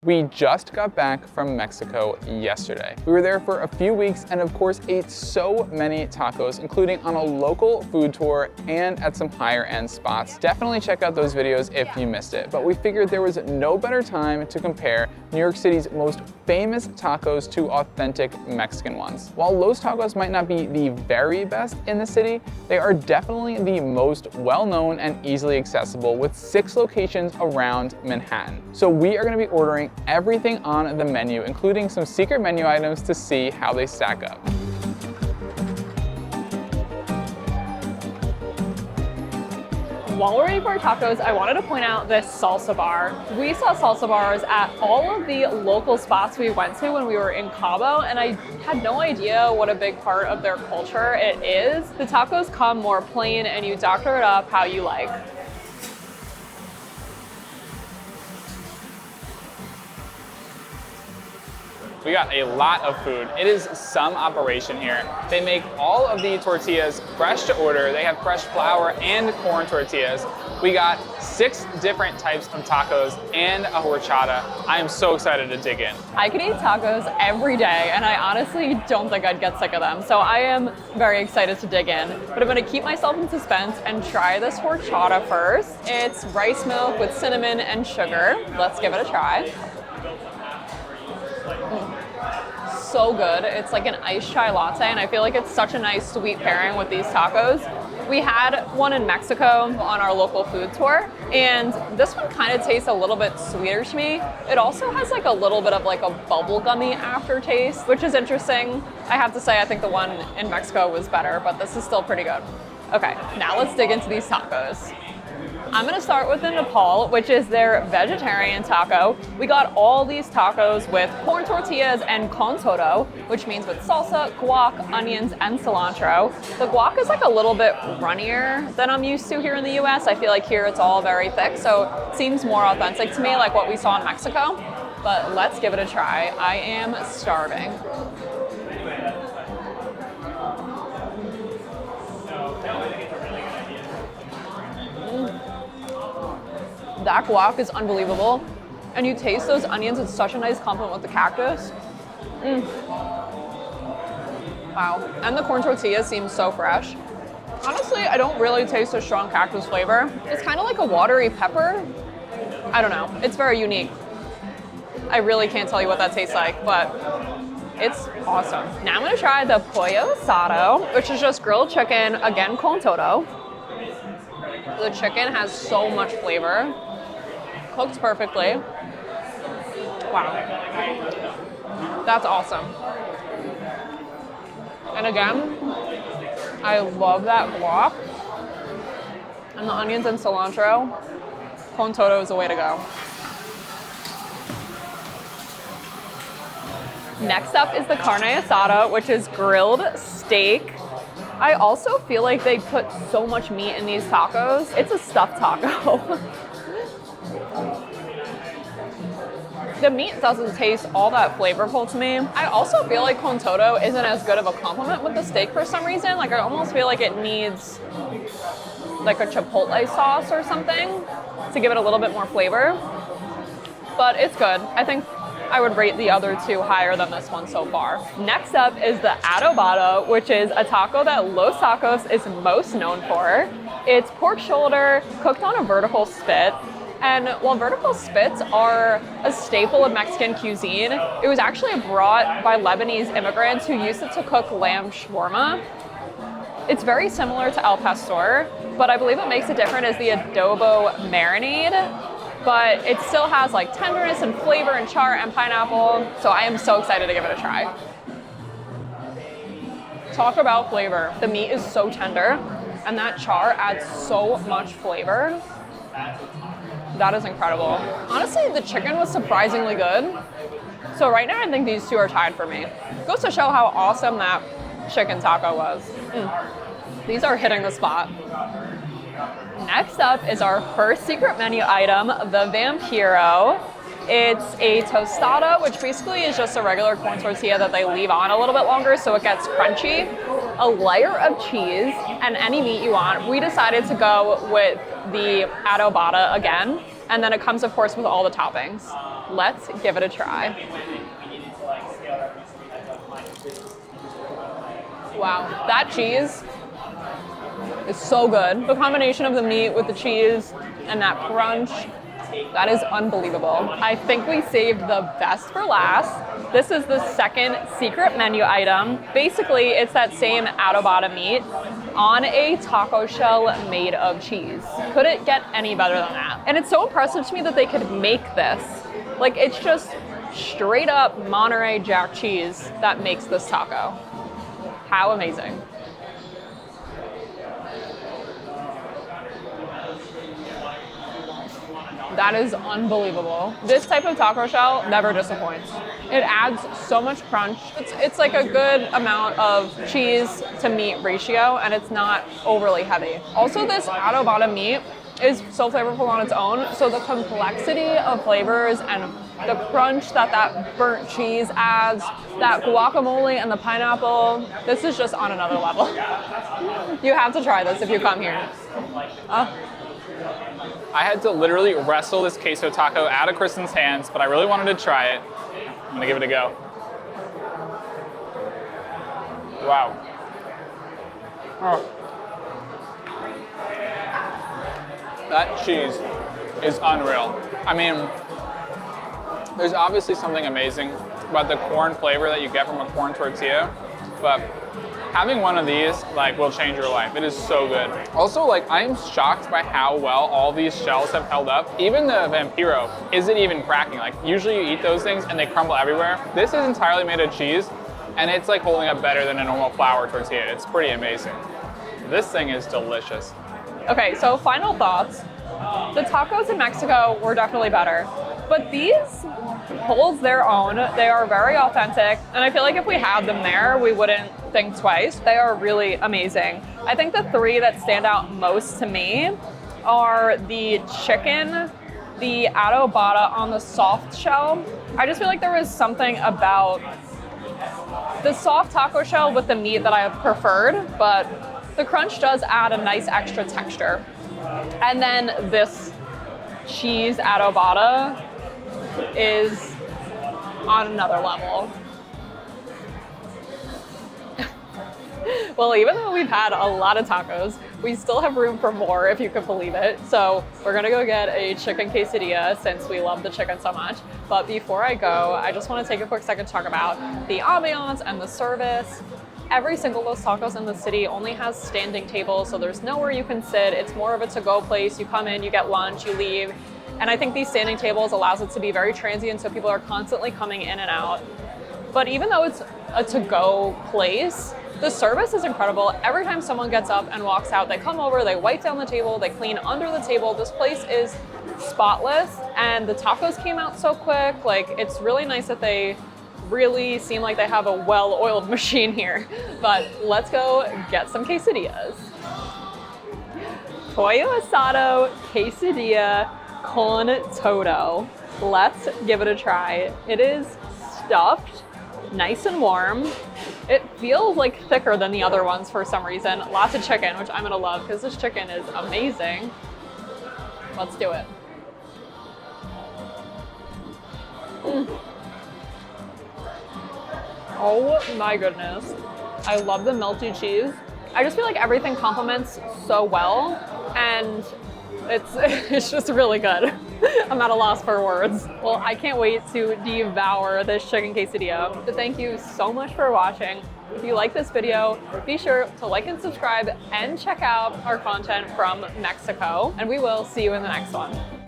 We just got back from Mexico yesterday. We were there for a few weeks and of course ate so many tacos, including on a local food tour and at some higher end spots. Definitely check out those videos if you missed it, but we figured there was no better time to compare New York City's most famous tacos to authentic Mexican ones. While Los Tacos might not be the very best in the city, they are definitely the most well-known and easily accessible, with 6 locations around Manhattan. So we are going to be ordering everything on the menu, including some secret menu items to see how they stack up. While we're waiting for our tacos, I wanted to point out this Salsa Bar. We saw Salsa Bars at all of the local spots we went to when we were in Cabo, and I had no idea what a big part of their culture it is. The tacos come more plain and you doctor it up how you like. We got a lot of food. It is some operation here. They make all of the tortillas fresh to order. They have fresh flour and corn tortillas. We got 6 different types of tacos and a horchata. I am so excited to dig in. I could eat tacos every day, and I honestly don't think I'd get sick of them. So I am very excited to dig in, but I'm gonna keep myself in suspense and try this horchata first. It's rice milk with cinnamon and sugar. Let's give it a try. So good. It's like an iced chai latte, and I feel like it's such a nice sweet pairing with these tacos. We had one in Mexico on our local food tour, and this one kind of tastes a little bit sweeter to me. It also has like a little bit of like a bubblegummy aftertaste, which is interesting. I have to say, I think the one in Mexico was better, but this is still pretty good. Okay, now let's dig into these tacos. I'm gonna start with the Nepal, which is their vegetarian taco. We got all these tacos with corn tortillas and con todo, which means with salsa, guac, onions, and cilantro. The guac is like a little bit runnier than I'm used to here in the US. I feel like here it's all very thick, so it seems more authentic to me, like what we saw in Mexico. But let's give it a try. I am starving. That guac is unbelievable. And you taste those onions, it's such a nice compliment with the cactus. Wow, and the corn tortilla seems so fresh. Honestly, I don't really taste a strong cactus flavor. It's kind of like a watery pepper. I don't know, it's very unique. I really can't tell you what that tastes like, but it's awesome. Now I'm gonna try the pollo asado, which is just grilled chicken, again con todo. The chicken has so much flavor. Cooks perfectly. Wow. That's awesome. And again, I love that guac. And the onions and cilantro. Con todo is the way to go. Next up is the carne asada, which is grilled steak. I also feel like they put so much meat in these tacos. It's a stuffed taco. The meat doesn't taste all that flavorful to me. I also feel like con todo isn't as good of a compliment with the steak for some reason. Like I almost feel like it needs like a chipotle sauce or something to give it a little bit more flavor. But it's good. I think I would rate the other two higher than this one so far. Next up is the Adobo, which is a taco that Los Tacos is most known for. It's pork shoulder cooked on a vertical spit. And while vertical spits are a staple of Mexican cuisine, it was actually brought by Lebanese immigrants who used it to cook lamb shawarma. It's very similar to El Pastor, but I believe what makes it different is the adobo marinade. But it still has like tenderness and flavor and char and pineapple. So I am so excited to give it a try. Talk about flavor. The meat is so tender and that char adds so much flavor. That is incredible. Honestly, the chicken was surprisingly good. So right now I think these two are tied for me. Goes to show how awesome that chicken taco was. These are hitting the spot. Next up is our first secret menu item, the Vampiro. It's a tostada, which basically is just a regular corn tortilla that they leave on a little bit longer so it gets crunchy. A layer of cheese and any meat you want. We decided to go with the adobada again, and then it comes, of course, with all the toppings. Let's give it a try. Wow, that cheese is so good. The combination of the meat with the cheese and that crunch, that is unbelievable. I think we saved the best for last. This is the second secret menu item. Basically, it's that same adobada meat on a taco shell made of cheese. Couldn't get any better than that. And it's so impressive to me that they could make this. Like, it's just straight up Monterey Jack cheese that makes this taco. How amazing. That is unbelievable. This type of taco shell never disappoints. It adds so much crunch. It's like a good amount of cheese to meat ratio, and it's not overly heavy. Also, this adobada meat is so flavorful on its own, so the complexity of flavors and the crunch that burnt cheese adds, that guacamole and the pineapple, this is just on another level. You have to try this if you come here. I had to literally wrestle this queso taco out of Kristin's hands, but I really wanted to try it. I'm gonna give it a go. Wow. Oh. That cheese is unreal. I mean, there's obviously something amazing about the corn flavor that you get from a corn tortilla, but having one of these will change your life. It is so good. Also, I am shocked by how well all these shells have held up. Even the Vampiro isn't even cracking. Usually you eat those things and they crumble everywhere. This is entirely made of cheese, and it's holding up better than a normal flour tortilla. It's pretty amazing. This thing is delicious. Okay, so final thoughts. The tacos in Mexico were definitely better, but these hold their own. They are very authentic, and I feel like if we had them there, we wouldn't think twice. They are really amazing. I think the three that stand out most to me are the chicken, the adobada on the soft shell. I just feel like there was something about the soft taco shell with the meat that I have preferred, but the crunch does add a nice extra texture. And then this cheese adobada is on another level. Well, even though we've had a lot of tacos, we still have room for more, if you can believe it. So we're gonna go get a chicken quesadilla since we love the chicken so much. But before I go, I just wanna take a quick second to talk about the ambiance and the service. Every single Los Tacos in the city only has standing tables, so there's nowhere you can sit. It's more of a to-go place. You come in, you get lunch, you leave. And I think these standing tables allows it to be very transient, so people are constantly coming in and out. But even though it's a to-go place, the service is incredible. Every time someone gets up and walks out, they come over, they wipe down the table, they clean under the table. This place is spotless, and the tacos came out so quick. It's really nice that they really seem like they have a well-oiled machine here. But let's go get some quesadillas. Pollo asado quesadilla con todo. Let's give it a try. It is stuffed, nice and warm. It feels thicker than the other ones for some reason. Lots of chicken, which I'm gonna love because this chicken is amazing. Let's do it. Oh my goodness. I love the melty cheese. I just feel like everything complements so well, and it's just really good. I'm at a loss for words. Well, I can't wait to devour this chicken quesadilla. So thank you so much for watching. If you like this video, be sure to like and subscribe and check out our content from Mexico, and we will see you in the next one.